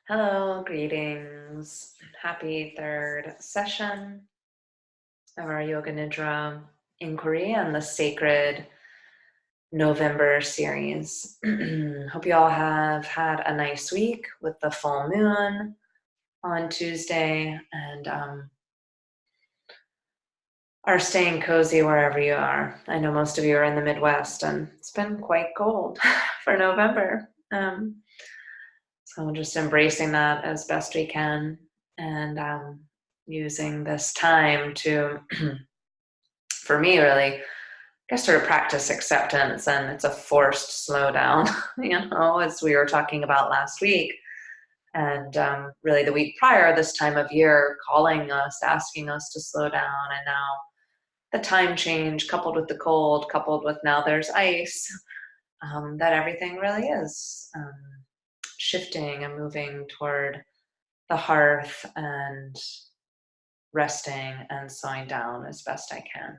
Hello, greetings. Happy third session of our Yoga Nidra inquiry and the sacred November series. Hope you all have had a nice week with the full moon on Tuesday and are staying cozy wherever you are. I know most of you are in the Midwest and it's been quite cold for November. So just embracing that as best we can and using this time to, for me, really, I guess sort of practice acceptance, and it's a forced slowdown, as we were talking about last week. And really the week prior, this time of year, calling us, asking us to slow down. And now the time change coupled with the cold, coupled with now there's ice, that everything really is shifting and moving toward the hearth and resting and slowing down as best I can.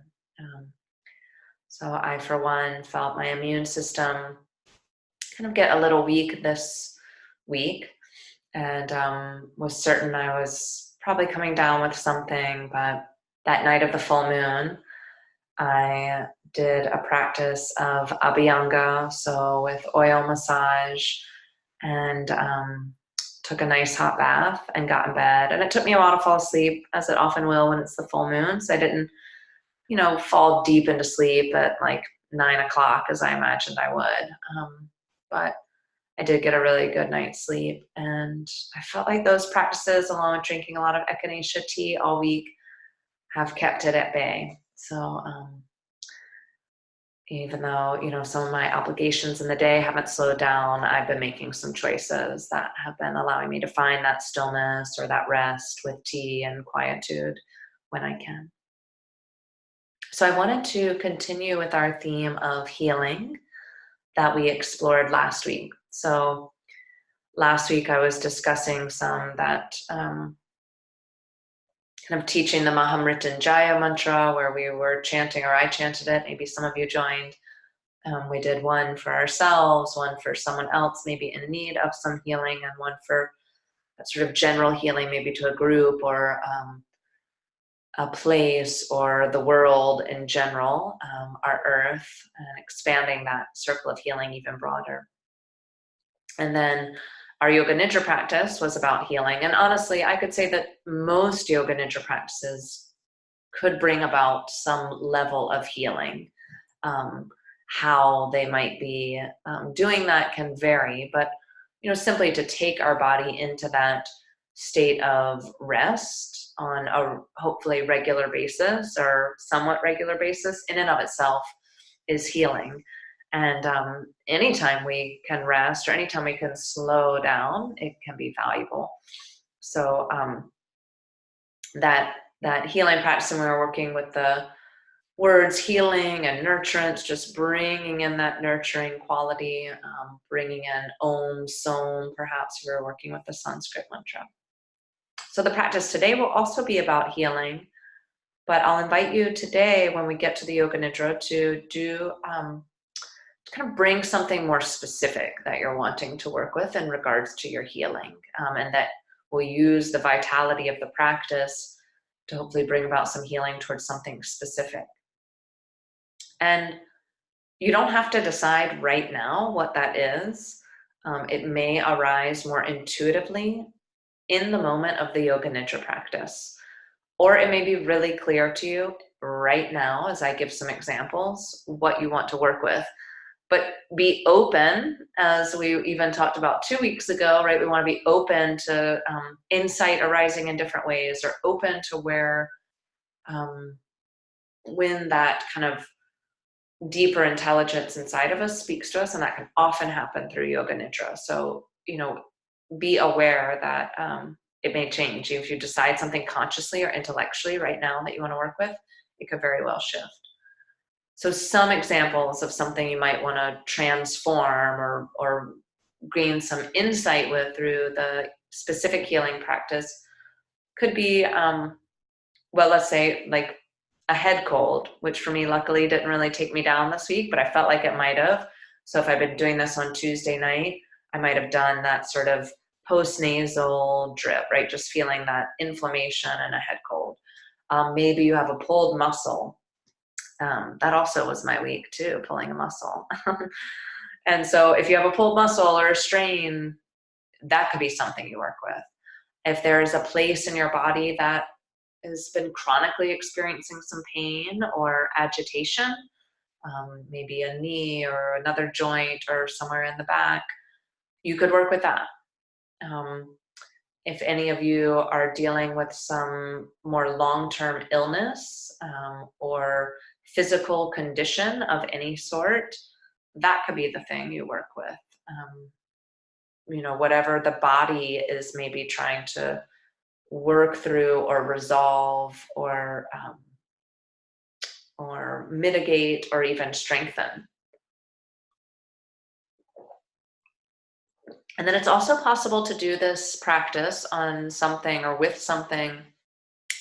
So I, for one, felt my immune system kind of get a little weak this week, and was certain I was probably coming down with something. But that night of the full moon, I did a practice of abhyanga, so with oil massage, and took a nice hot bath and got in bed. And it took me a while to fall asleep, as it often will when it's the full moon. So I didn't, fall deep into sleep at like 9 o'clock as I imagined I would. But I did get a really good night's sleep. And I felt like those practices, along with drinking a lot of echinacea tea all week, have kept it at bay. So even though, some of my obligations in the day haven't slowed down, I've been making some choices that have been allowing me to find that stillness or that rest with tea and quietude when I can. So I wanted to continue with our theme of healing that we explored last week. So last week I was discussing some that kind of teaching the Mahamrityunjaya mantra, where we were chanting, or I chanted it, maybe some of you joined. We did one for ourselves, one for someone else maybe in need of some healing, and one for that sort of general healing, maybe to a group or a place or the world in general, our earth, and expanding that circle of healing even broader. And then our Yoga Nidra practice was about healing. And honestly, I could say that most Yoga Nidra practices could bring about some level of healing. How they might be doing that can vary, but simply to take our body into that state of rest on a hopefully regular basis or somewhat regular basis in and of itself is healing. And anytime we can rest or anytime we can slow down, it can be valuable. So that healing practice, and we were working with the words healing and nurturance, just bringing in that nurturing quality, bringing in Om, Som, perhaps we were working with the Sanskrit mantra. So the practice today will also be about healing, but I'll invite you today when we get to the Yoga Nidra to do, kind of bring something more specific that you're wanting to work with in regards to your healing, and that will use the vitality of the practice to hopefully bring about some healing towards something specific. And you don't have to decide right now what that is. It may arise more intuitively in the moment of the Yoga Nidra practice, or it may be really clear to you right now as I give some examples what you want to work with. But be open, as we even talked about 2 weeks ago, right? We want to be open to insight arising in different ways, or open to where, when that kind of deeper intelligence inside of us speaks to us, and that can often happen through Yoga Nidra. So, be aware that it may change. If you decide something consciously or intellectually right now that you want to work with, it could very well shift. So some examples of something you might want to transform or gain some insight with through the specific healing practice could be, let's say like a head cold, which for me luckily didn't really take me down this week, but I felt like it might have. So if I've been doing this on Tuesday night, I might have done that sort of post-nasal drip, right? Just feeling that inflammation and a head cold. Maybe you have a pulled muscle. That also was my week too, pulling a muscle. And so if you have a pulled muscle or a strain, that could be something you work with. If there's a place in your body that has been chronically experiencing some pain or agitation, maybe a knee or another joint or somewhere in the back, you could work with that. If any of you are dealing with some more long-term illness or physical condition of any sort, that could be the thing you work with. Whatever the body is maybe trying to work through or resolve or mitigate or even strengthen. And then it's also possible to do this practice on something or with something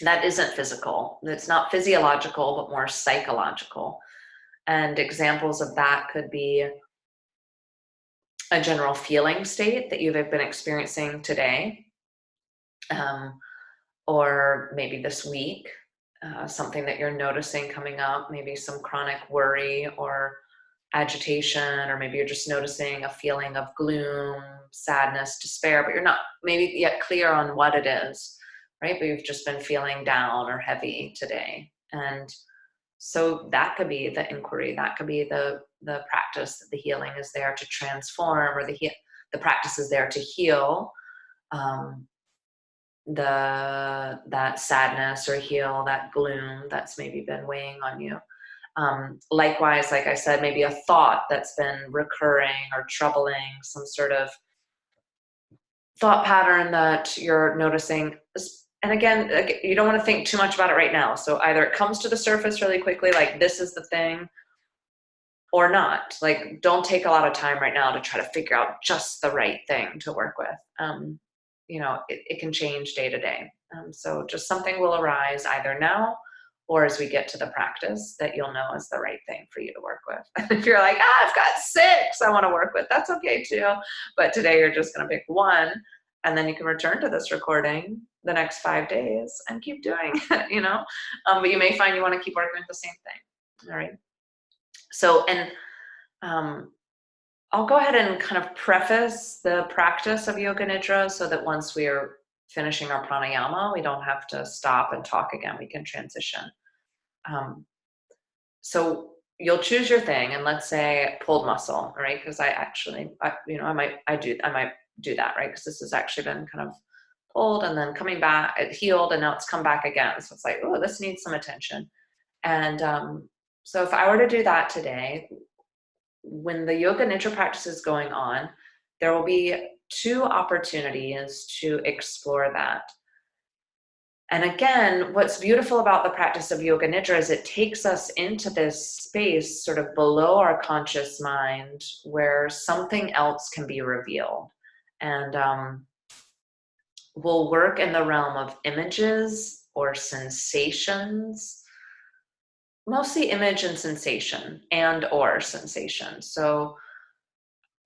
that isn't physical. It's not physiological, but more psychological. And examples of that could be a general feeling state that you've been experiencing today, or maybe this week, something that you're noticing coming up, maybe some chronic worry or agitation, or maybe you're just noticing a feeling of gloom, sadness, despair, but you're not maybe yet clear on what it is, right? But you've just been feeling down or heavy today. And so that could be the inquiry, that could be the practice, that the healing is there to transform, or the practice is there to heal that sadness, or heal that gloom that's maybe been weighing on you. Likewise, like I said, maybe a thought that's been recurring or troubling, some sort of thought pattern that you're noticing. And again, you don't want to think too much about it right now. So either it comes to the surface really quickly, like this is the thing, or not. Like, don't take a lot of time right now to try to figure out just the right thing to work with. It can change day to day. So just something will arise either now or as we get to the practice that you'll know is the right thing for you to work with. If you're like, I've got 6 I want to work with, that's okay too. But today you're just going to pick one, and then you can return to this recording the next 5 days and keep doing it, but you may find you want to keep working with the same thing. All right. So, and I'll go ahead and kind of preface the practice of Yoga Nidra so that once we are finishing our pranayama, we don't have to stop and talk again. We can transition. So you'll choose your thing, and let's say pulled muscle, right? Because I might do that, right? Because this has actually been kind of pulled and then coming back, it healed, and now it's come back again. So it's like, oh, this needs some attention. And so if I were to do that today, when the Yoga Nidra practice is going on, there will be 2 opportunities to explore that. And again, what's beautiful about the practice of Yoga Nidra is it takes us into this space sort of below our conscious mind where something else can be revealed. And we'll work in the realm of images or sensations, mostly image and sensation, and or sensation. So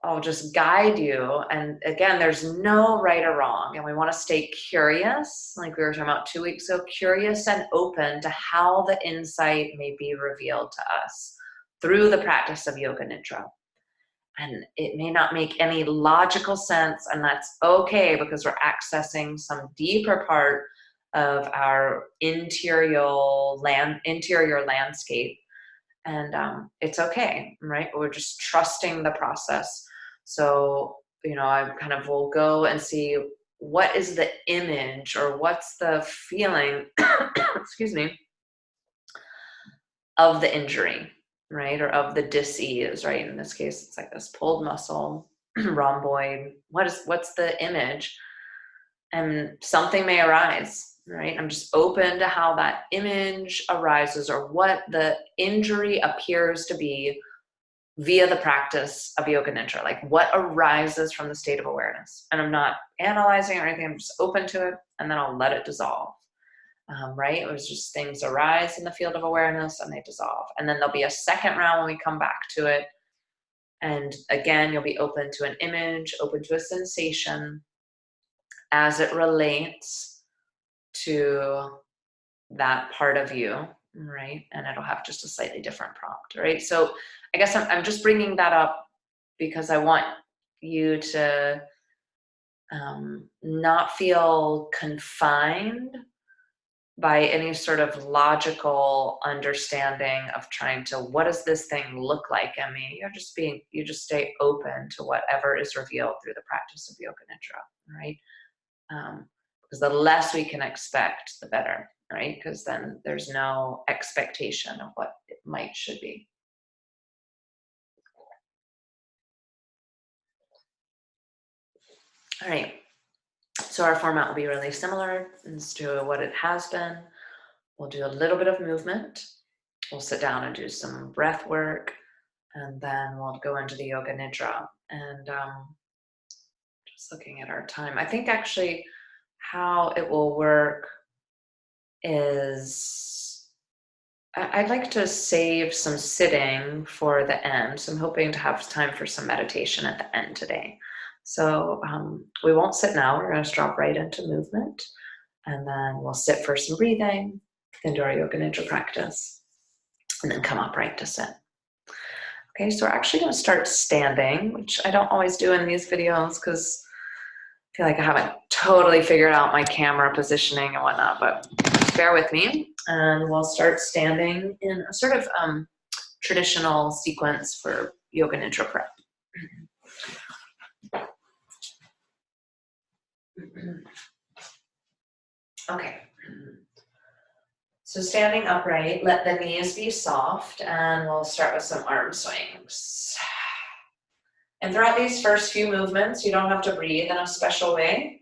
I'll just guide you. And again, there's no right or wrong. And we want to stay curious, like we were talking about 2 weeks ago, curious and open to how the insight may be revealed to us through the practice of Yoga Nidra. And it may not make any logical sense, and that's okay, because we're accessing some deeper part of our interior landscape. And it's okay, right? We're just trusting the process. So, I kind of will go and see what is the image or what's the feeling, excuse me, of the injury, right? Or of the dis-ease, right? In this case, it's like this pulled muscle, rhomboid. What's the image? And something may arise, right? I'm just open to how that image arises or what the injury appears to be via the practice of Yoga Nidra, like what arises from the state of awareness. And I'm not analyzing or anything, I'm just open to it, and then I'll let it dissolve, right? It was just things arise in the field of awareness and they dissolve. And then there'll be a second round when we come back to it, And again, you'll be open to an image, open to a sensation as it relates to that part of you, right? And it'll have just a slightly different prompt, right? So I guess I'm just bringing that up because I want you to not feel confined by any sort of logical understanding of trying to, what does this thing look like, Emmy? You just stay open to whatever is revealed through the practice of Yoga Nidra, right? Because the less we can expect, the better, right? Because then there's no expectation of what it should be. All right. So our format will be really similar as to what it has been. We'll do a little bit of movement. We'll sit down and do some breath work, and then we'll go into the Yoga Nidra. And just looking at our time, I think actually how it will work is I'd like to save some sitting for the end. So I'm hoping to have time for some meditation at the end today. So we won't sit now. We're going to drop right into movement, and then we'll sit for some breathing, then do our Yoga Nidra practice, and then come upright to sit. Okay, so we're actually going to start standing, which I don't always do in these videos because I feel like I haven't totally figured out my camera positioning and whatnot, but bear with me. And we'll start standing in a sort of traditional sequence for Yoga Nidra prep. Okay. So standing upright, let the knees be soft, and we'll start with some arm swings. And throughout these first few movements, you don't have to breathe in a special way.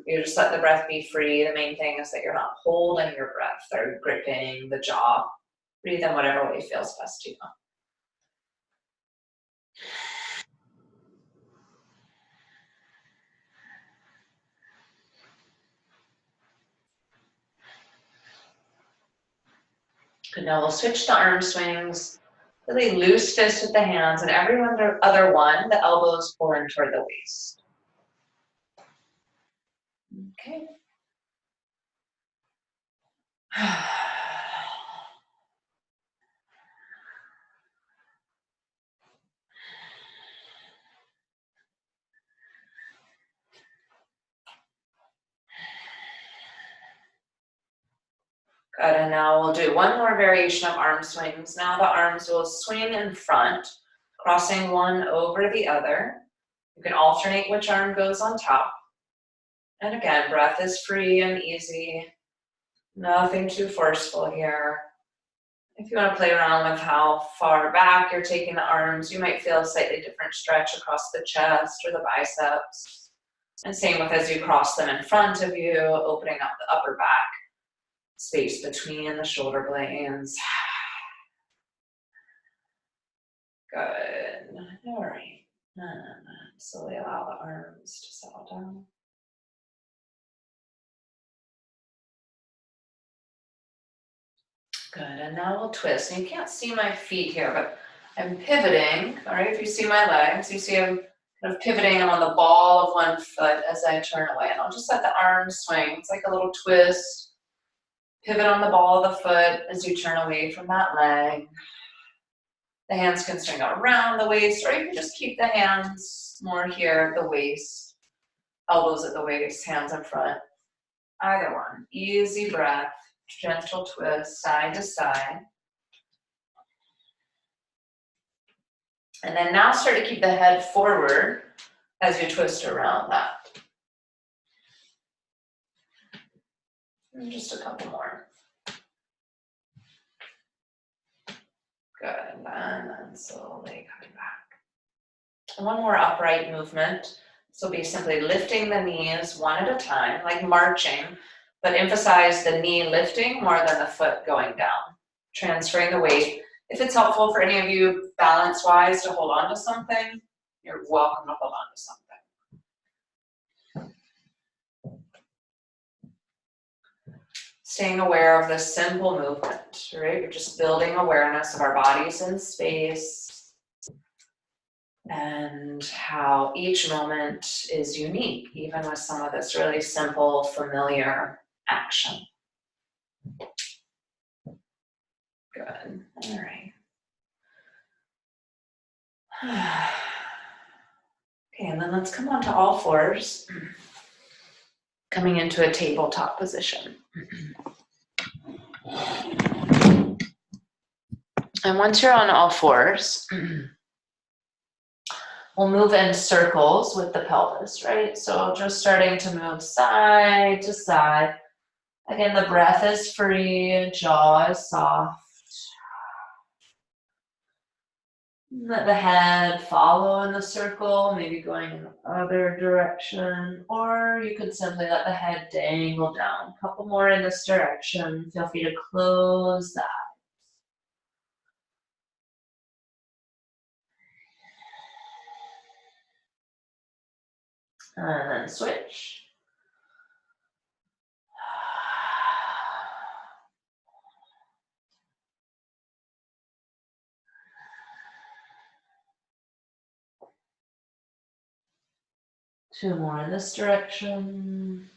You just let the breath be free. The main thing is that you're not holding your breath or gripping the jaw. Breathe in whatever way feels best to you. Good, now we'll switch to arm swings. Really loose fist with the hands, and every other one, the elbows pull in toward the waist. Okay. Good, and now we'll do one more variation of arm swings. Now the arms will swing in front, crossing one over the other. You can alternate which arm goes on top. And again, breath is free and easy. Nothing too forceful here. If you want to play around with how far back you're taking the arms, you might feel a slightly different stretch across the chest or the biceps. And same with as you cross them in front of you, opening up the upper back, space between the shoulder blades. Good. All right. And slowly allow the arms to settle down. Good, and now we'll twist. And you can't see my feet here, but I'm pivoting, all right? If you see my legs, you see I'm kind of pivoting. I'm on the ball of one foot as I turn away. And I'll just let the arms swing. It's like a little twist. Pivot on the ball of the foot as you turn away from that leg. The hands can swing around the waist, or you can just keep the hands more here at the waist. Elbows at the waist, hands in front. Either one. Easy breath. Gentle twist, side to side. And then now start to keep the head forward as you twist around that. And just a couple more. Good, and then slowly coming back. And one more upright movement. This will be simply lifting the knees one at a time, like marching, but emphasize the knee lifting more than the foot going down. Transferring the weight. If it's helpful for any of you balance-wise to hold on to something, you're welcome to hold on to something. Staying aware of this simple movement, right? You're just building awareness of our bodies in space. and how each moment is unique, even with some of this really simple, familiar action. Good. All right. Okay, and then let's come on to all fours, coming into a tabletop position. And once you're on all fours, we'll move in circles with the pelvis, right? So just starting to move side to side. Again, the breath is free, jaw is soft. Let the head follow in the circle, maybe going in the other direction, or you could simply let the head dangle down. A couple more in this direction. Feel free to close that. And then switch. Two more in this direction.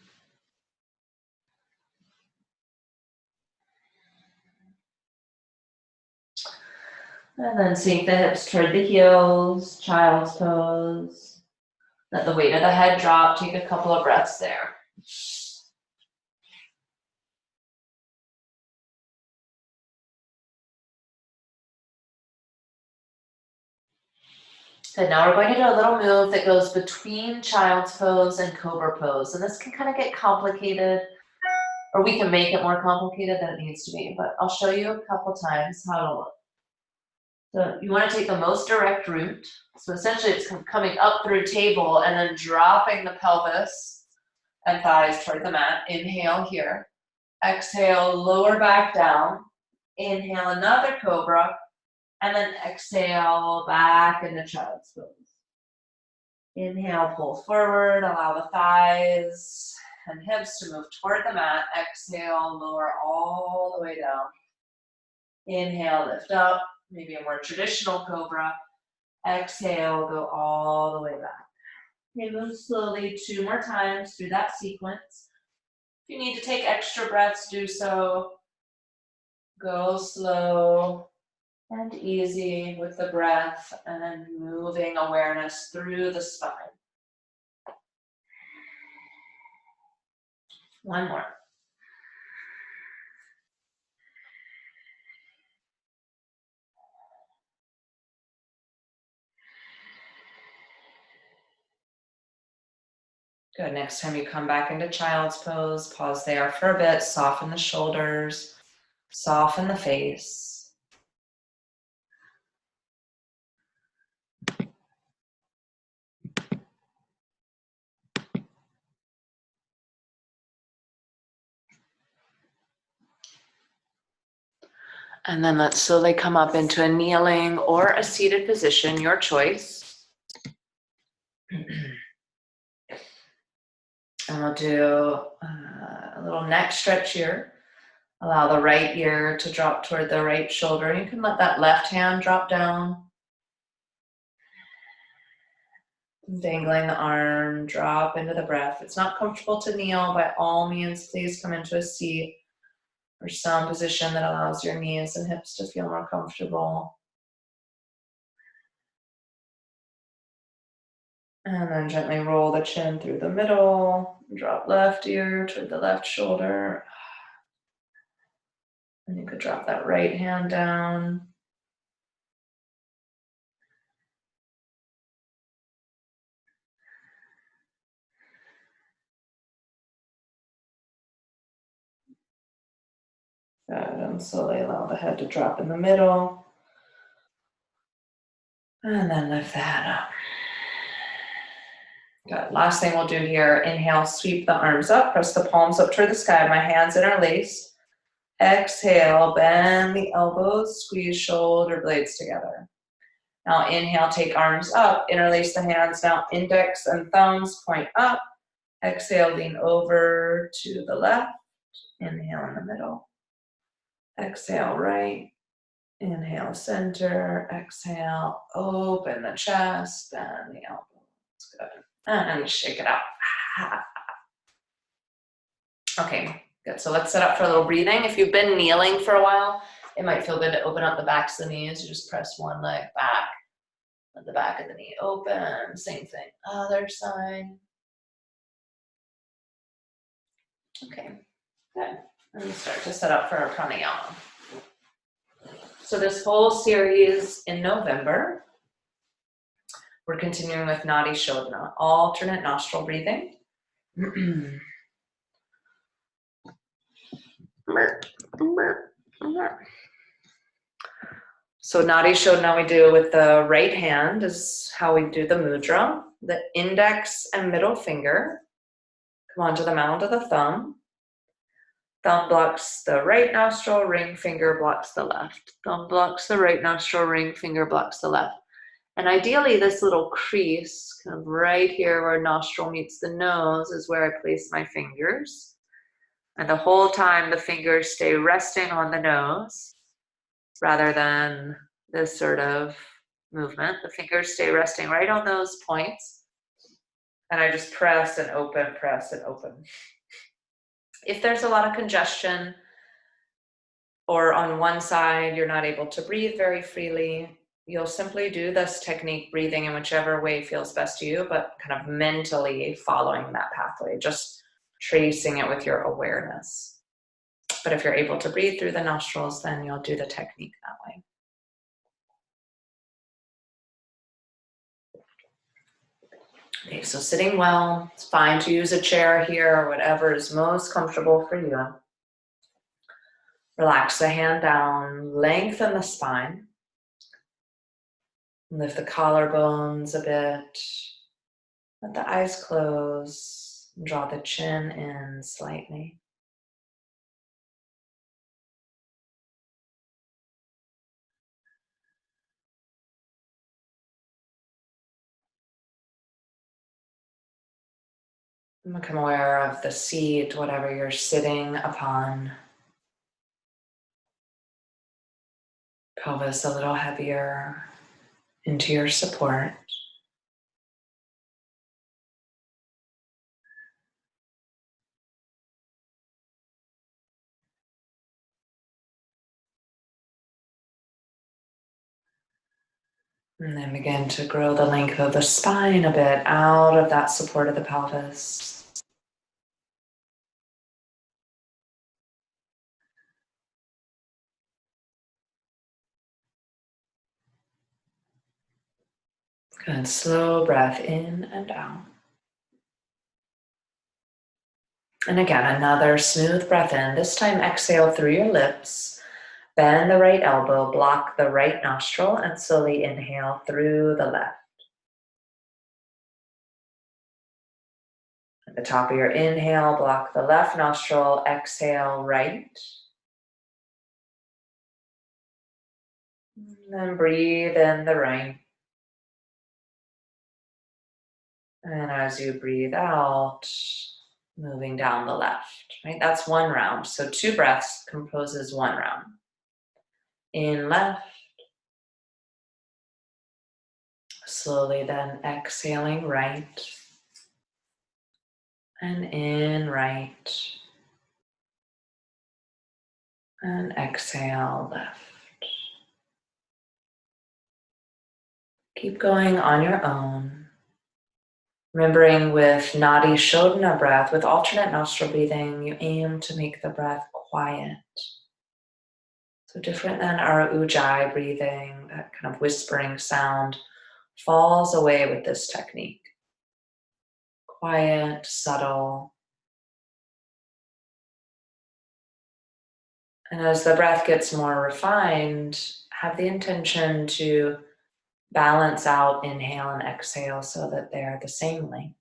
And then sink the hips toward the heels, child's pose. Let the weight of the head drop. Take a couple of breaths there. Good, now we're going to do a little move that goes between child's pose and cobra pose. And this can kind of get complicated, or we can make it more complicated than it needs to be, but I'll show you a couple times how it'll look. So you want to take the most direct route. So essentially it's coming up through table and then dropping the pelvis and thighs toward the mat. Inhale here. Exhale, lower back down. Inhale, another cobra. And then exhale, back into child's pose. Inhale, pull forward, allow the thighs and hips to move toward the mat. Exhale, lower all the way down. Inhale, lift up, maybe a more traditional cobra. Exhale, go all the way back. Okay, move slowly 2 more times through that sequence. If you need to take extra breaths, do so. Go slow and easy with the breath and moving awareness through the spine. One more. Good. Next time you come back into child's pose, pause there for a bit, soften the shoulders, soften the face. And then let's slowly come up into a kneeling or a seated position, your choice. And we'll do a little neck stretch here. Allow the right ear to drop toward the right shoulder. You can let that left hand drop down. Dangling the arm, drop into the breath. If it's not comfortable to kneel, by all means, please come into a seat or some position that allows your knees and hips to feel more comfortable. And then gently roll the chin through the middle. Drop left ear toward the left shoulder. And you could drop that right hand down. Good, and slowly allow the head to drop in the middle. And then lift the head up. Good, last thing we'll do here, inhale, sweep the arms up, press the palms up toward the sky, my hands interlaced. Exhale, bend the elbows, squeeze shoulder blades together. Now inhale, take arms up, interlace the hands. Now index and thumbs point up. Exhale, lean over to the left. Inhale in the middle. Exhale, right. Inhale, center. Exhale, open the chest, bend the elbow. That's good. And shake it out. Okay, good. So let's set up for a little breathing. If you've been kneeling for a while, it might feel good to open up the backs of the knees. You just press one leg back. Let the back of the knee open. Same thing. Other side. Okay, good. And we start to set up for our pranayama. So this whole series in November, we're continuing with Nadi Shodhana, alternate nostril breathing. So Nadi Shodhana we do with the right hand is how we do the mudra. The index and middle finger come onto the mound of the thumb. Thumb blocks the right nostril, ring finger blocks the left. Thumb blocks the right nostril, ring finger blocks the left. And ideally this little crease, kind of right here where nostril meets the nose, is where I place my fingers. And the whole time the fingers stay resting on the nose rather than this sort of movement. The fingers stay resting right on those points. And I just press and open, press and open. If there's a lot of congestion or on one side you're not able to breathe very freely, you'll simply do this technique breathing in whichever way feels best to you, but kind of mentally following that pathway, just tracing it with your awareness. But if you're able to breathe through the nostrils, then you'll do the technique that way. Okay, so sitting well, it's fine to use a chair here or whatever is most comfortable for you. Relax the hand down, lengthen the spine. Lift the collarbones a bit. Let the eyes close. Draw the chin in slightly. Become aware of the seat, whatever you're sitting upon. Pelvis a little heavier into your support. And then begin to grow the length of the spine a bit out of that support of the pelvis. Good, slow breath in and out. And again, another smooth breath in. This time exhale through your lips. Bend the right elbow, block the right nostril, and slowly inhale through the left. At the top of your inhale, block the left nostril, exhale right. And then breathe in the right. And as you breathe out, moving down the left, right? That's one round. So 2 breaths composes 1 round. In left. Slowly then exhaling right. And in right. And exhale left. Keep going on your own. Remembering with Nadi Shodhana breath, with alternate nostril breathing, you aim to make the breath quiet. So different than our Ujjayi breathing, that kind of whispering sound falls away with this technique. Quiet, subtle. And as the breath gets more refined, have the intention to balance out inhale and exhale so that they're the same length.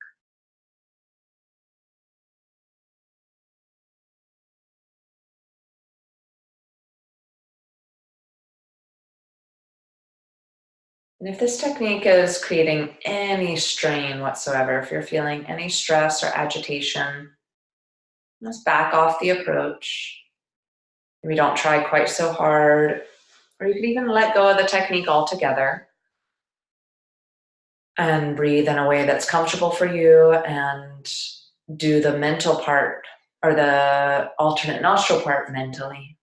And if this technique is creating any strain whatsoever, if you're feeling any stress or agitation, just back off the approach. Maybe don't try quite so hard, Or you could even let go of the technique altogether and breathe in a way that's comfortable for you and do the mental part or the alternate nostril part mentally.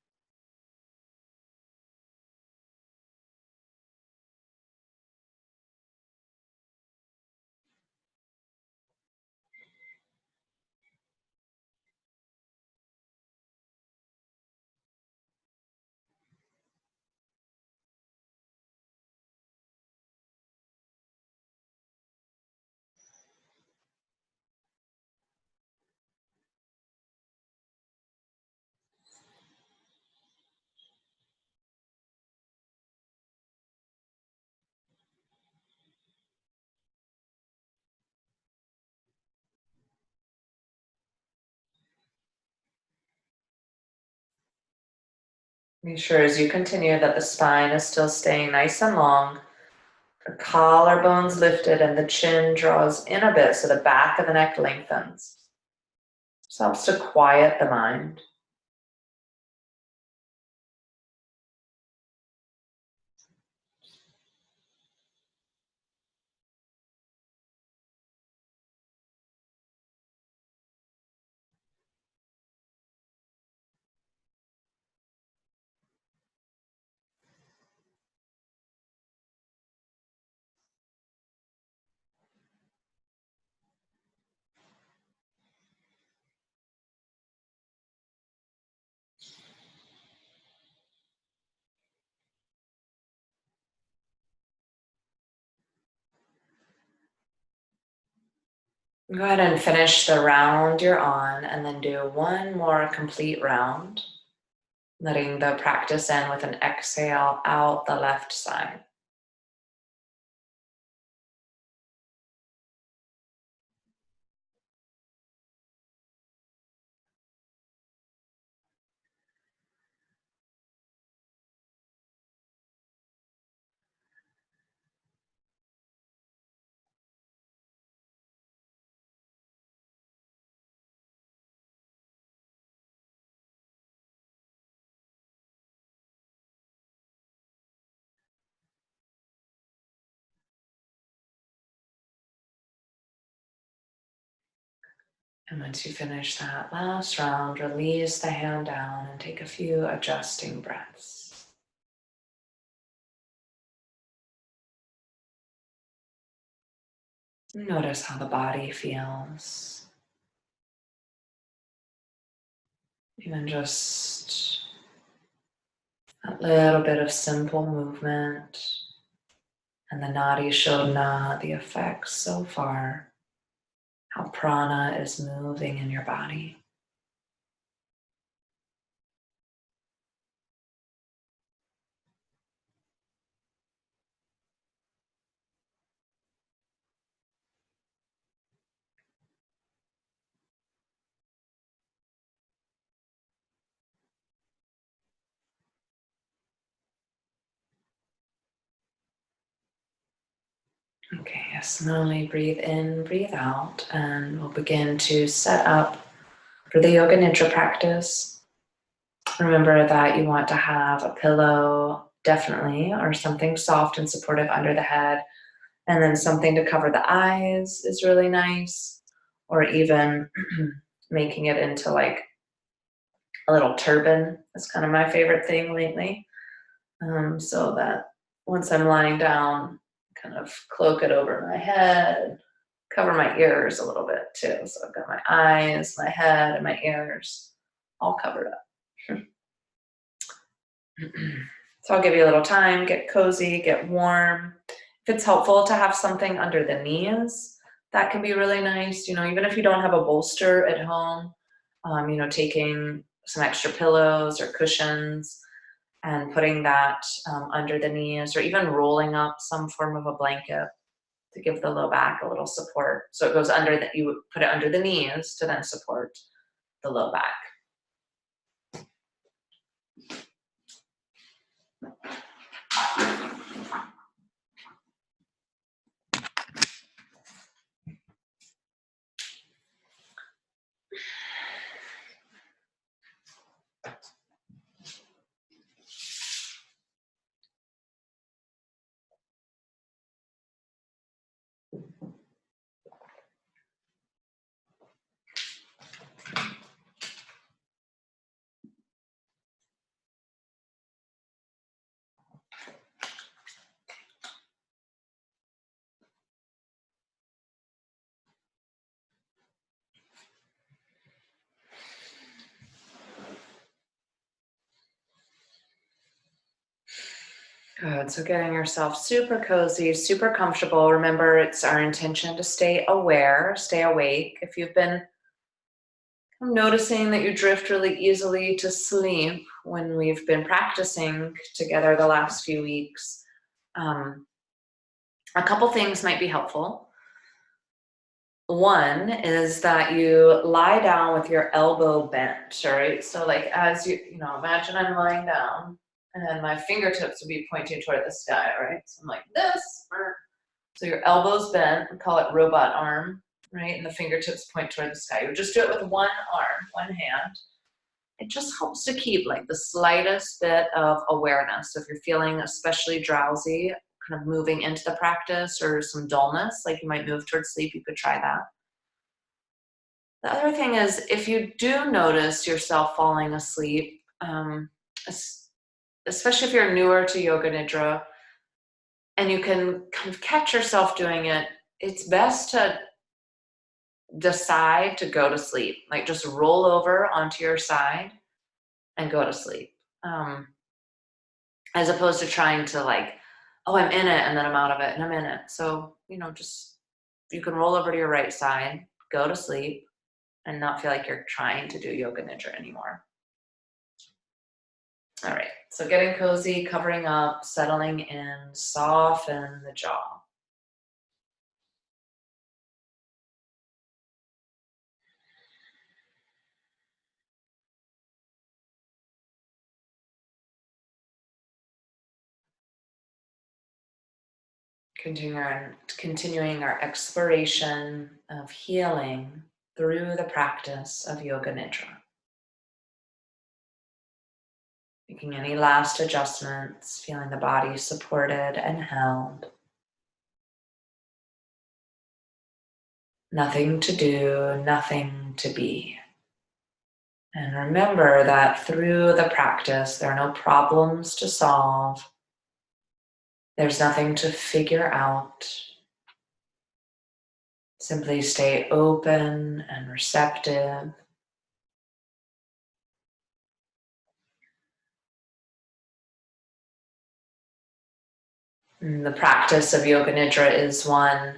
Make sure as you continue that the spine is still staying nice and long, the collarbones lifted and the chin draws in a bit so the back of the neck lengthens. This helps to quiet the mind. Go ahead and finish the round you're on and then do one more complete round, letting the practice end with an exhale out the left side. And once you finish that last round, release the hand down and take a few adjusting breaths. Notice how the body feels. Even just a little bit of simple movement and the Nadi Shodhana, the effects so far, how prana is moving in your body. Okay, slowly breathe in, breathe out, and we'll begin to set up for the Yoga Nidra practice. Remember that you want to have a pillow, definitely, or something soft and supportive under the head, and then something to cover the eyes is really nice, or even making it into like a little turban. That's kind of my favorite thing lately. So that once I'm lying down, kind of cloak it over my head, cover my ears a little bit too. So I've got my eyes, my head, and my ears all covered up. So I'll give you a little time, get cozy, get warm. If it's helpful to have something under the knees, that can be really nice. You know, even if you don't have a bolster at home, you know, taking some extra pillows or cushions and putting that under the knees, or even rolling up some form of a blanket to give the low back a little support. So it goes under that, you would put it under the knees to then support the low back. Good. So getting yourself super cozy, super comfortable. Remember, it's our intention to stay aware, stay awake. If you've been noticing that you drift really easily to sleep when we've been practicing together the last few weeks, a couple things might be helpful. One is that you lie down with your elbow bent, right? So like as imagine I'm lying down and my fingertips would be pointing toward the sky, right? So I'm like this. So your elbow's bent, we call it robot arm, right? And the fingertips point toward the sky. You just do it with one arm, one hand. It just helps to keep like the slightest bit of awareness. So if you're feeling especially drowsy, kind of moving into the practice, or some dullness, like you might move towards sleep, you could try that. The other thing is, if you do notice yourself falling asleep, especially if you're newer to Yoga Nidra, and you can kind of catch yourself doing it, it's best to decide to go to sleep. Like just roll over onto your side and go to sleep. As opposed to trying to like, oh, I'm in it and then I'm out of it and I'm in it. So, just you can roll over to your right side, go to sleep, and not feel like you're trying to do Yoga Nidra anymore. All right, so getting cozy, covering up, settling in, soften the jaw. Continuing our exploration of healing through the practice of Yoga Nidra. Making any last adjustments, feeling the body supported and held. Nothing to do, nothing to be. And remember that through the practice, there are no problems to solve. There's nothing to figure out. Simply stay open and receptive. And the practice of Yoga Nidra is one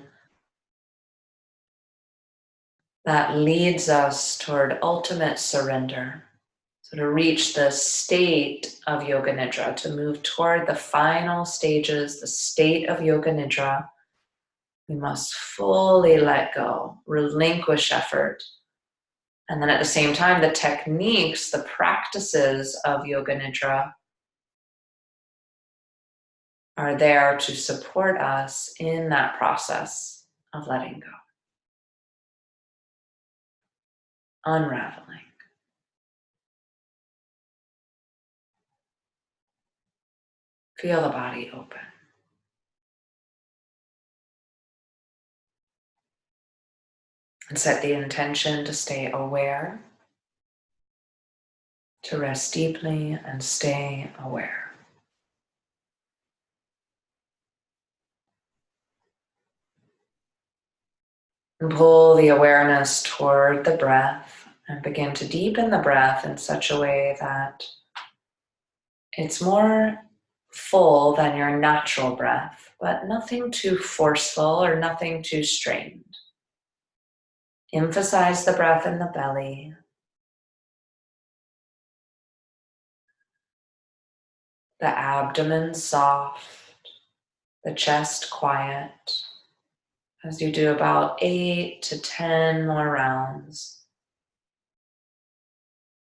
that leads us toward ultimate surrender. So to reach the state of Yoga Nidra, to move toward the final stages, the state of Yoga Nidra, we must fully let go, relinquish effort. And then at the same time, the techniques, the practices of Yoga Nidra are there to support us in that process of letting go, unraveling. Feel the body open. And set the intention to stay aware, to rest deeply and stay aware. And pull the awareness toward the breath and begin to deepen the breath in such a way that it's more full than your natural breath, but nothing too forceful or nothing too strained. Emphasize the breath in the belly. The abdomen soft, the chest quiet, as you do about 8 to 10 more rounds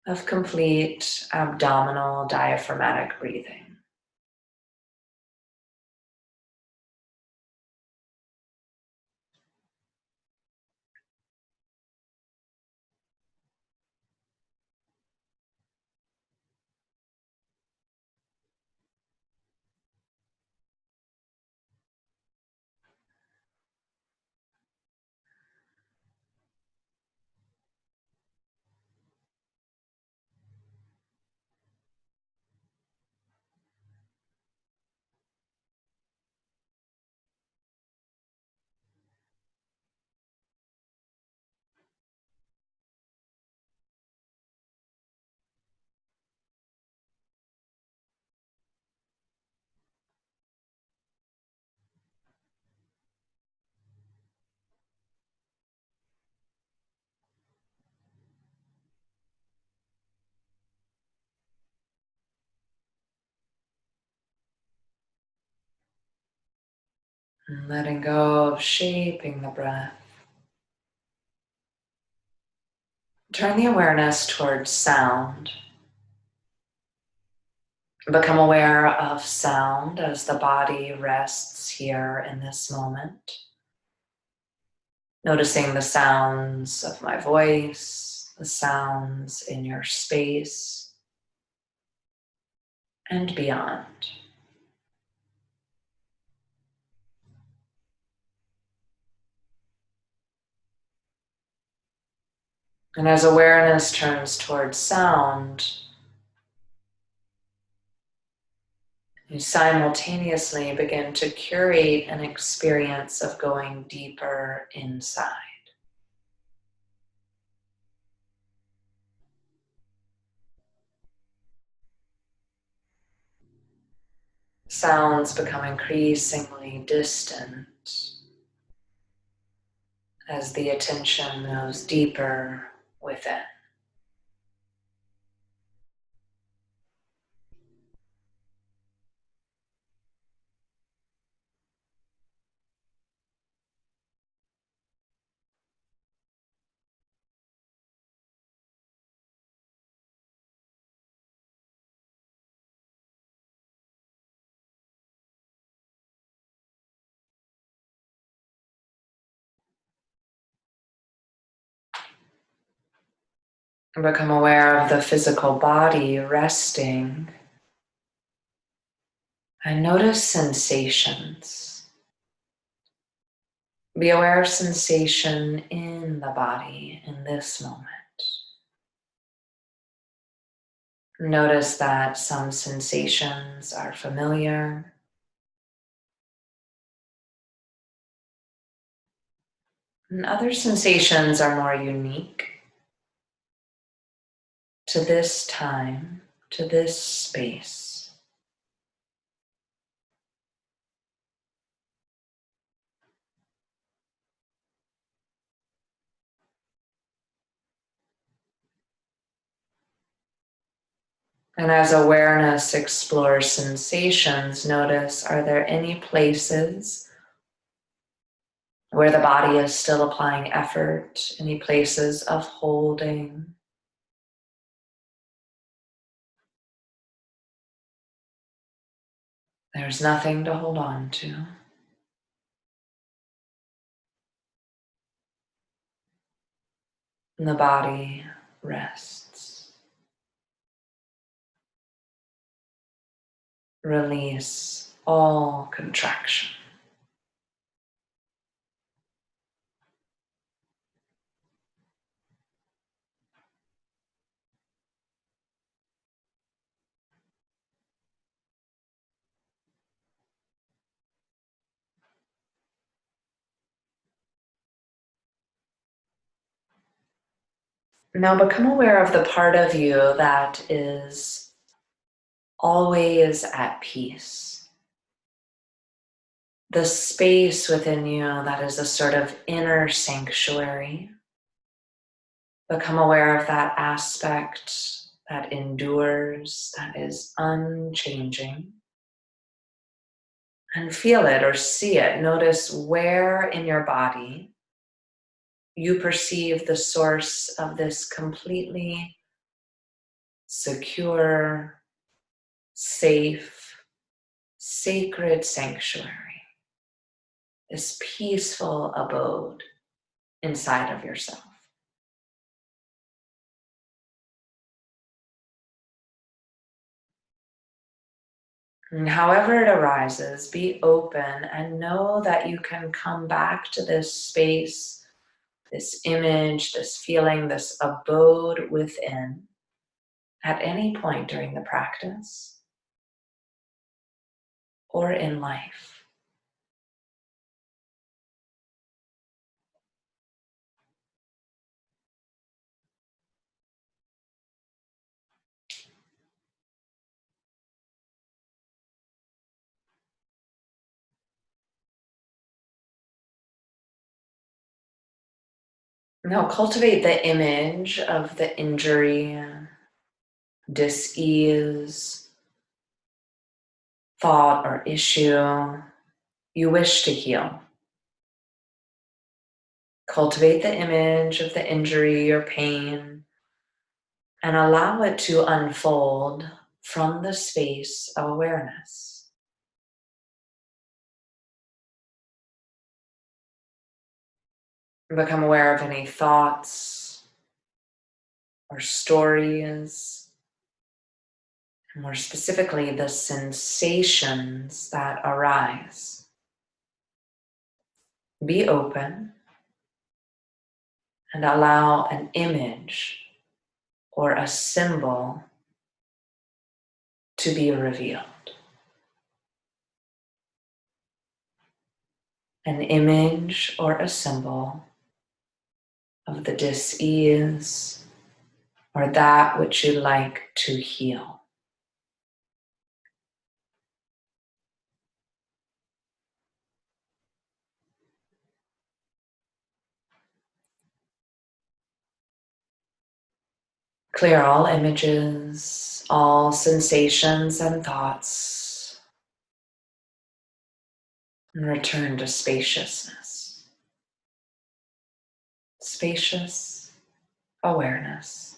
of complete abdominal diaphragmatic breathing. And letting go of shaping the breath. Turn the awareness towards sound. Become aware of sound as the body rests here in this moment. Noticing the sounds of my voice, the sounds in your space, and beyond. And as awareness turns towards sound, you simultaneously begin to curate an experience of going deeper inside. Sounds become increasingly distant as the attention moves deeper within. And become aware of the physical body resting and notice sensations. Be aware of sensation in the body in this moment. Notice that some sensations are familiar and other sensations are more unique to this time, to this space. And as awareness explores sensations, notice, are there any places where the body is still applying effort, any places of holding? There's nothing to hold on to. And the body rests. Release all contraction. Now become aware of the part of you that is always at peace. The space within you that is a sort of inner sanctuary. Become aware of that aspect that endures, that is unchanging. And feel it or see it. Notice where in your body you perceive the source of this completely secure, safe, sacred sanctuary, this peaceful abode inside of yourself. And however it arises, be open and know that you can come back to this space, this image, this feeling, this abode within at any point during the practice or in life. Now cultivate the image of the injury, dis-ease, thought or issue you wish to heal. Cultivate the image of the injury or pain and allow it to unfold from the space of awareness. Become aware of any thoughts or stories, and more specifically, the sensations that arise. Be open and allow an image or a symbol to be revealed. An image or a symbol of the dis-ease or that which you like to heal. Clear all images, all sensations and thoughts, and return to spaciousness. Spacious awareness.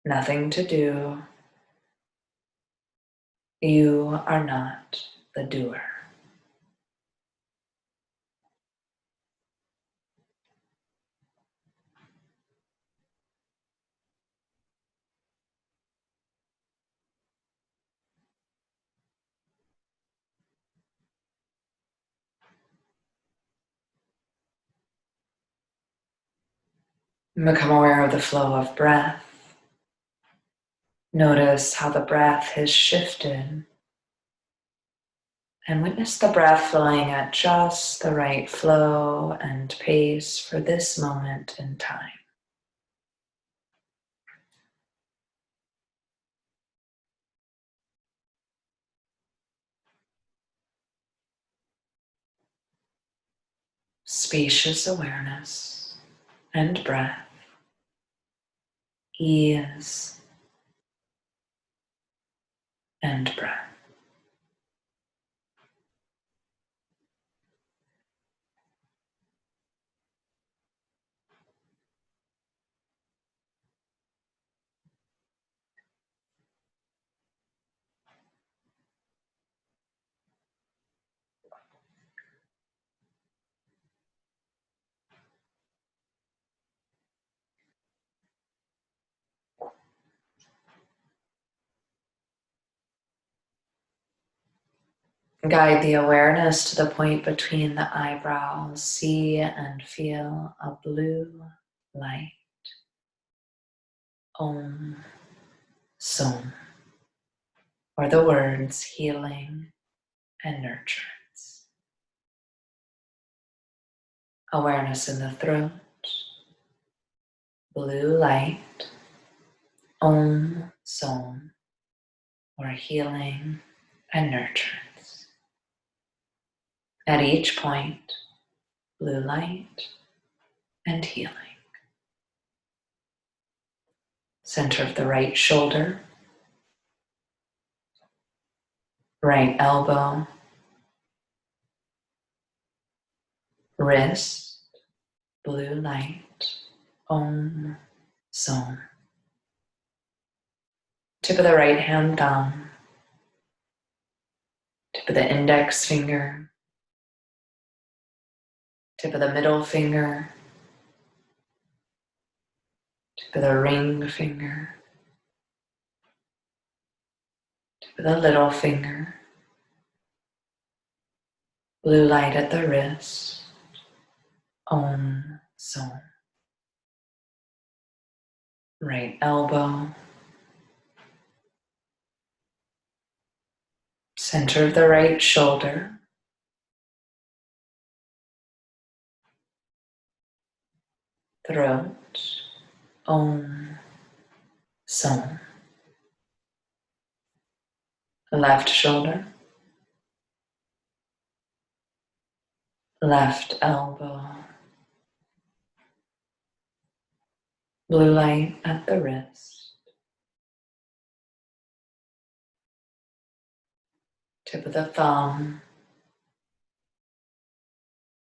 Nothing to do. You are not the doer. Become aware of the flow of breath. Notice how the breath has shifted, and witness the breath flowing at just the right flow and pace for this moment in time. Spacious awareness and breath, ease and breath. Guide the awareness to the point between the eyebrows. See and feel a blue light. Om, Som, or the words healing and nurturance. Awareness in the throat. Blue light. Om, Som, or healing and nurturance. At each point, blue light and healing. Center of the right shoulder, right elbow, wrist, blue light, Om, Som. Tip of the right hand thumb, tip of the index finger, tip of the middle finger, tip of the ring finger, tip of the little finger, blue light at the wrist, Om, Som. Right elbow, center of the right shoulder, throat, Om, Som. Left shoulder, left elbow, blue light at the wrist, tip of the thumb,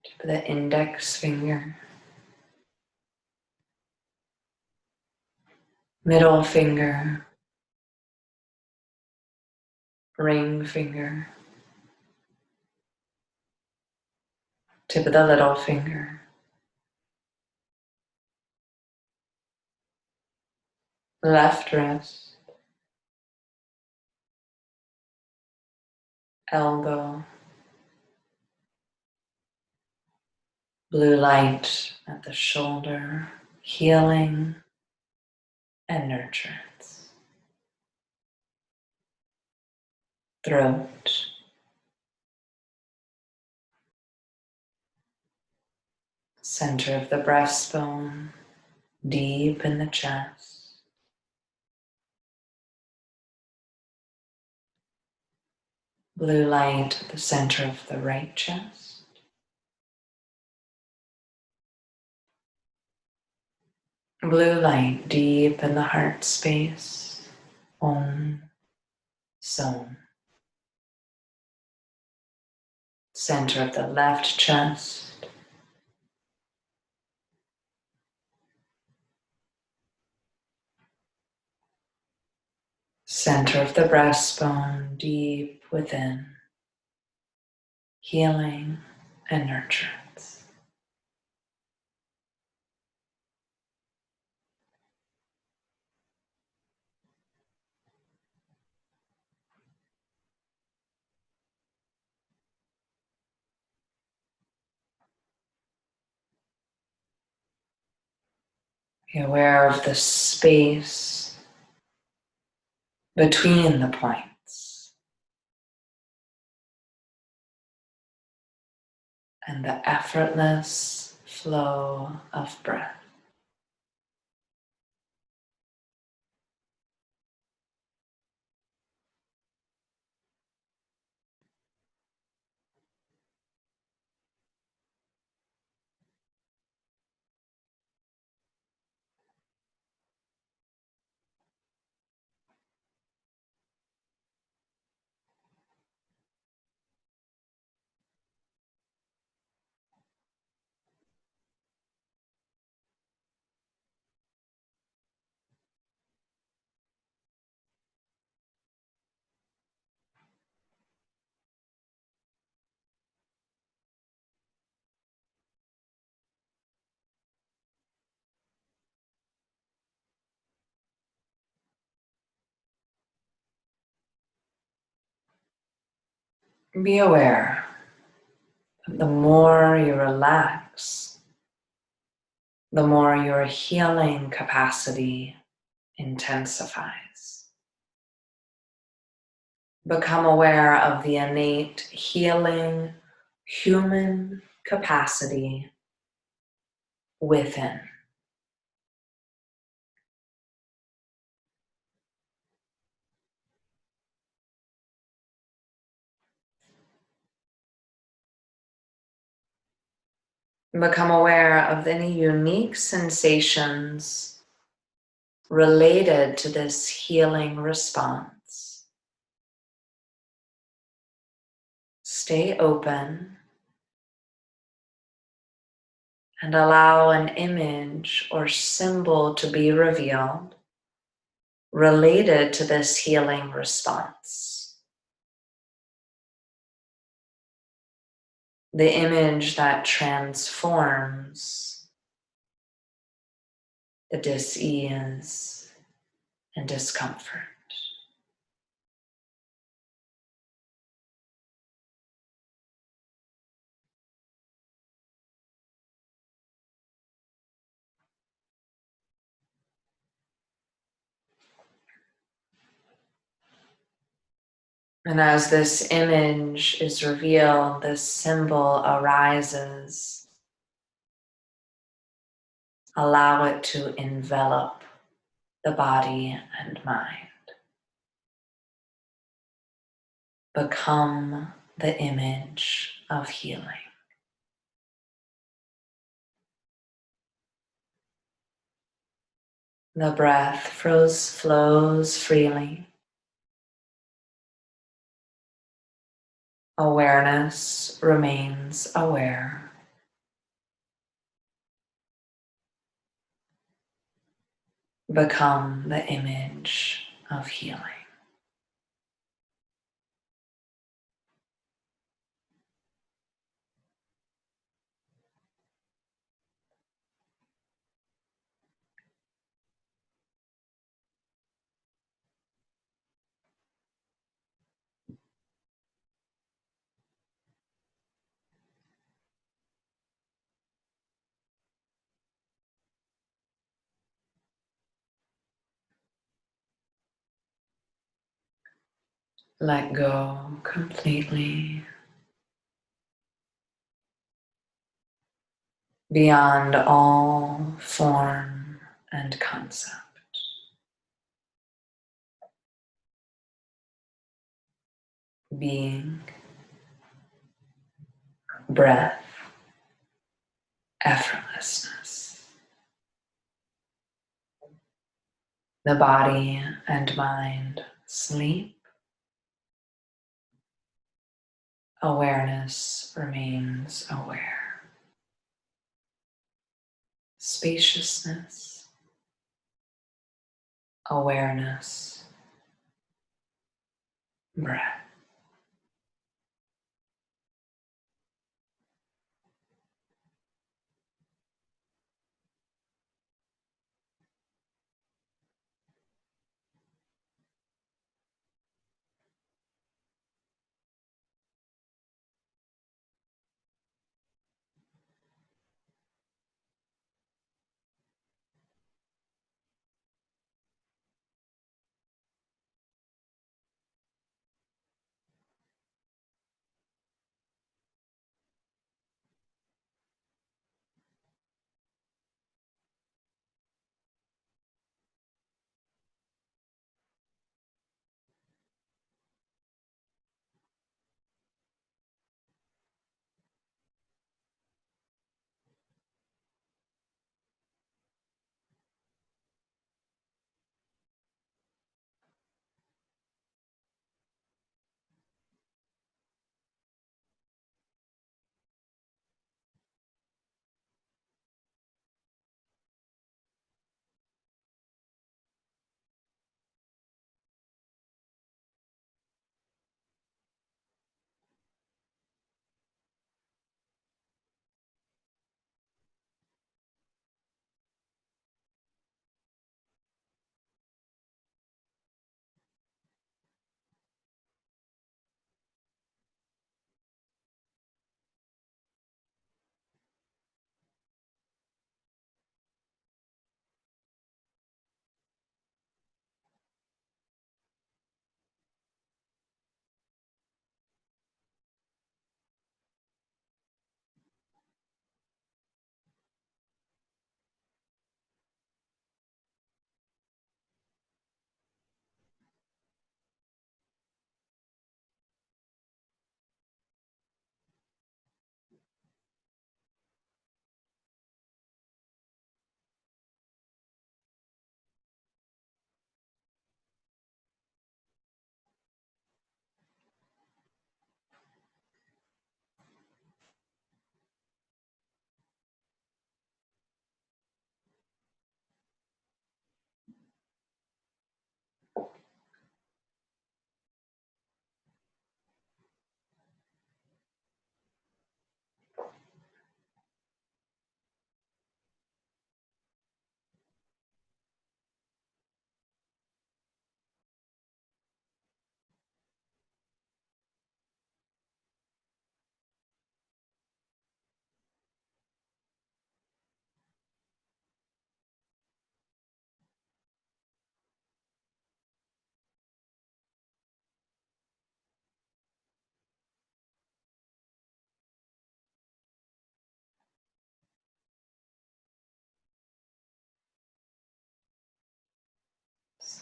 tip of the index finger, middle finger, ring finger, tip of the little finger, left wrist, elbow, blue light at the shoulder, healing and nurturance. Throat, center of the breastbone, deep in the chest. Blue light at the center of the right chest. Blue light deep in the heart space. Om, Som. Center of the left chest. Center of the breastbone, deep within. Healing and nurturance. Be aware of the space between the points and the effortless flow of breath. Be aware that the more you relax, the more your healing capacity intensifies. Become aware of the innate healing human capacity within. Become aware of any unique sensations related to this healing response. Stay open and allow an image or symbol to be revealed related to this healing response. The image that transforms the dis-ease and discomfort. And as this image is revealed, this symbol arises. Allow it to envelop the body and mind. Become the image of healing. The breath flows freely. Awareness remains aware. Become the image of healing. Let go completely, beyond all form and concept. Being, breath, effortlessness. The body and mind sleep. Awareness remains aware. Spaciousness, awareness, breath.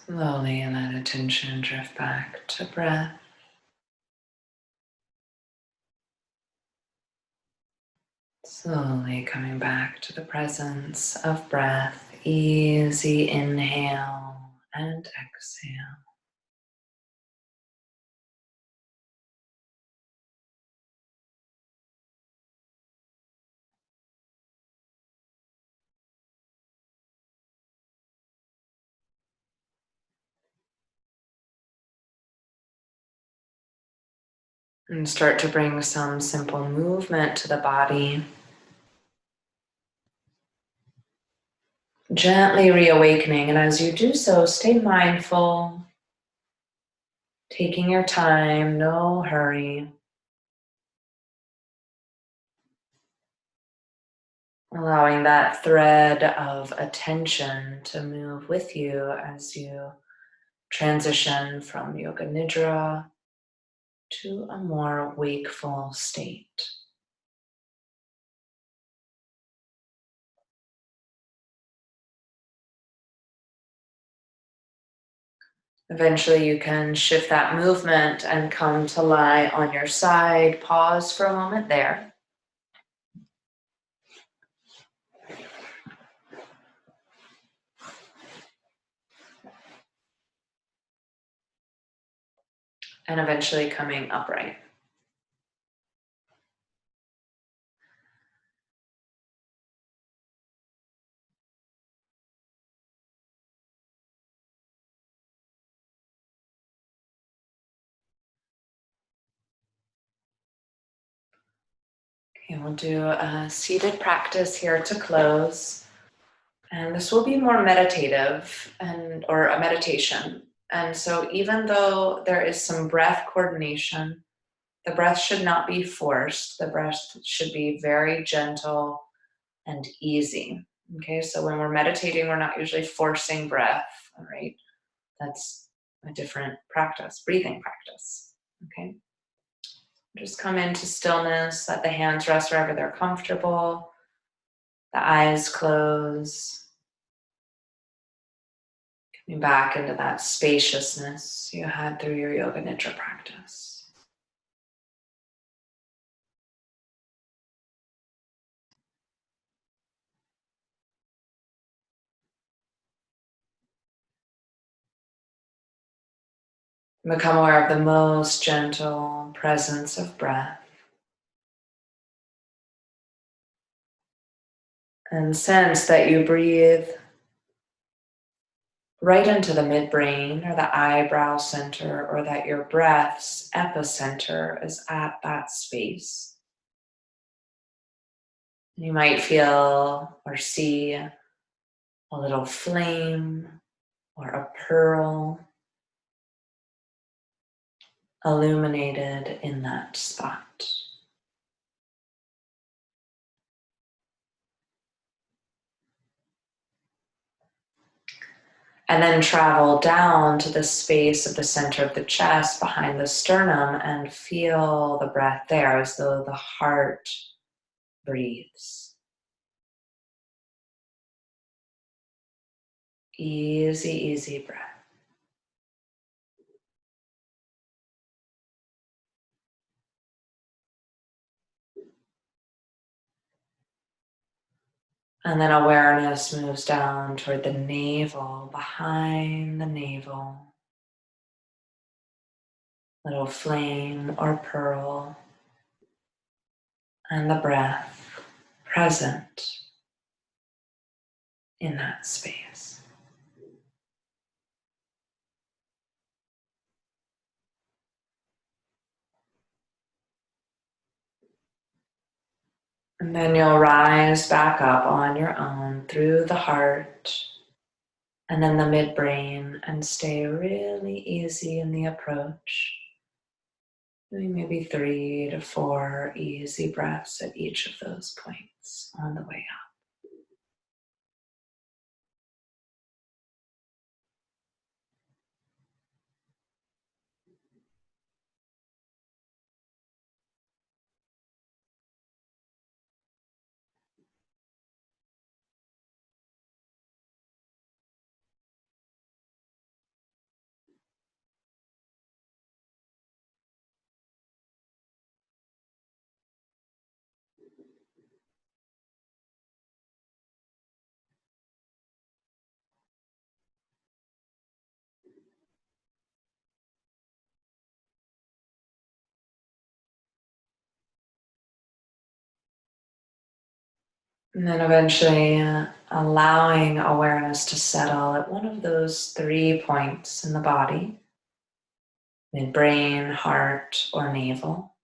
Slowly let attention drift back to breath. Slowly coming back to the presence of breath. Easy inhale and exhale. And start to bring some simple movement to the body. Gently reawakening, and as you do so, stay mindful, taking your time, no hurry. Allowing that thread of attention to move with you as you transition from Yoga Nidra to a more wakeful state. Eventually you can shift that movement and come to lie on your side. Pause for a moment there. And eventually coming upright. Okay, we'll do a seated practice here to close. And this will be more meditative or a meditation. And so even though there is some breath coordination, the breath should not be forced. The breath should be very gentle and easy. Okay, so when we're meditating, we're not usually forcing breath, all right? That's a different practice, breathing practice, okay? Just come into stillness, let the hands rest wherever they're comfortable, the eyes close. Coming back into that spaciousness you had through your Yoga Nidra practice. Become aware of the most gentle presence of breath. And sense that you breathe right into the midbrain or the eyebrow center, or that your breath's epicenter is at that space. You might feel or see a little flame or a pearl illuminated in that spot. And then travel down to the space of the center of the chest behind the sternum and feel the breath there as though the heart breathes. Easy, easy breath. And then awareness moves down toward the navel, behind the navel. Little flame or pearl. And the breath present in that space. And then you'll rise back up on your own through the heart and then the midbrain, and stay really easy in the approach. Doing maybe 3 to 4 easy breaths at each of those points on the way up. And then eventually allowing awareness to settle at one of those 3 points in the body, midbrain, heart, or navel.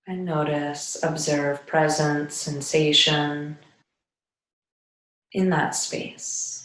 And notice, observe presence, sensation in that space.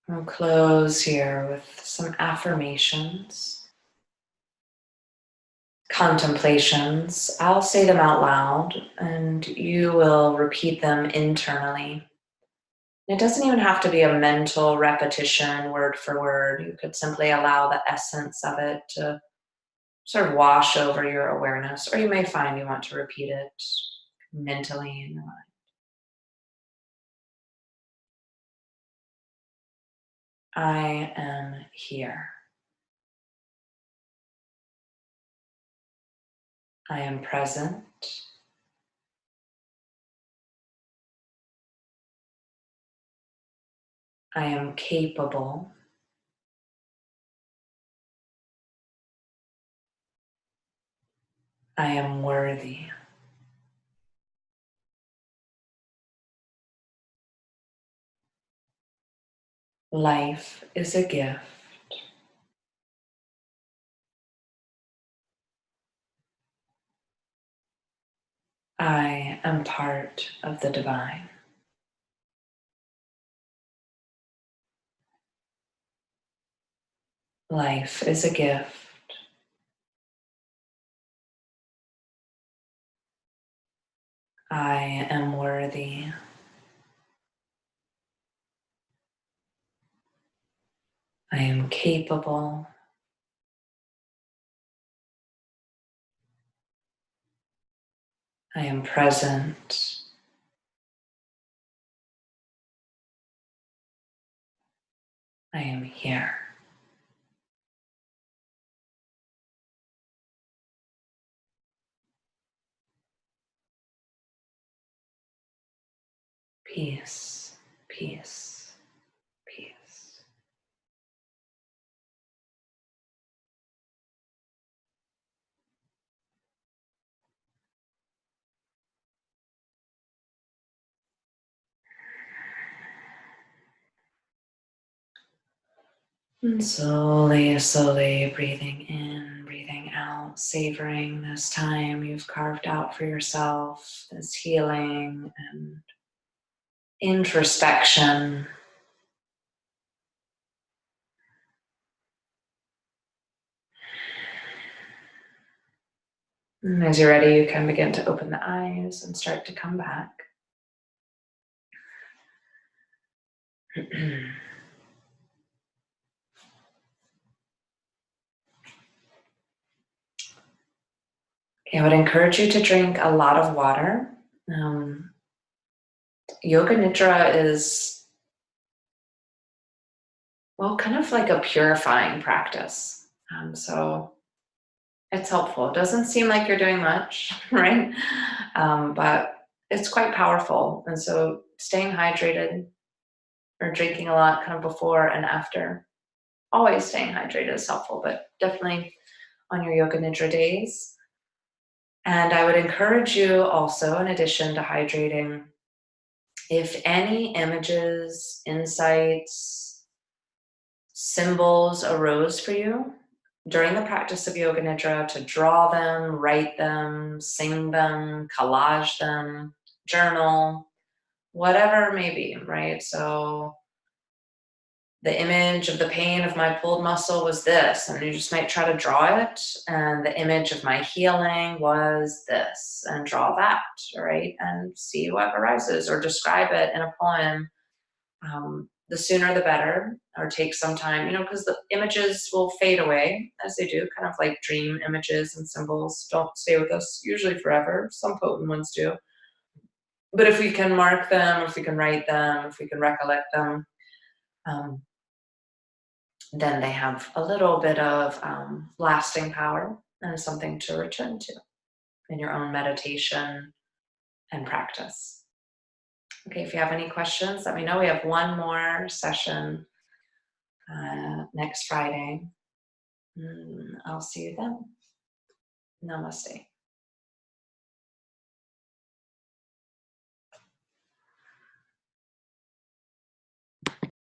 We'll close here with some affirmations, contemplations. I'll say them out loud and you will repeat them internally. It doesn't even have to be a mental repetition word for word. You could simply allow the essence of it to sort of wash over your awareness, or you may find you want to repeat it mentally in your mind. I am here. I am present. I am capable. I am worthy. Life is a gift. I am part of the divine. Life is a gift. I am worthy. I am capable. I am present. I am here. Peace, peace, peace. And slowly, slowly breathing in, breathing out, savoring this time you've carved out for yourself, this healing and introspection. And as you're ready, you can begin to open the eyes and start to come back. Okay, I would encourage you to drink a lot of water. Yoga Nidra is, well, kind of like a purifying practice. So it's helpful. It doesn't seem like you're doing much, right? But it's quite powerful. And so staying hydrated or drinking a lot kind of before and after, always staying hydrated is helpful, but definitely on your Yoga Nidra days. And I would encourage you also, in addition to hydrating, if any images, insights, symbols arose for you during the practice of Yoga Nidra, to draw them, write them, sing them, collage them, journal, whatever it may be, right? So the image of the pain of my pulled muscle was this, and you just might try to draw it. And the image of my healing was this, and draw that, right? And see what arises, or describe it in a poem. The sooner the better, or take some time, because the images will fade away as they do, kind of like dream images and symbols don't stay with us usually forever. Some potent ones do. But if we can mark them, if we can write them, if we can recollect them, um, then they have a little bit of lasting power and something to return to in your own meditation and practice. Okay, if you have any questions, let me know. We have one more session next Friday. I'll see you then. Namaste.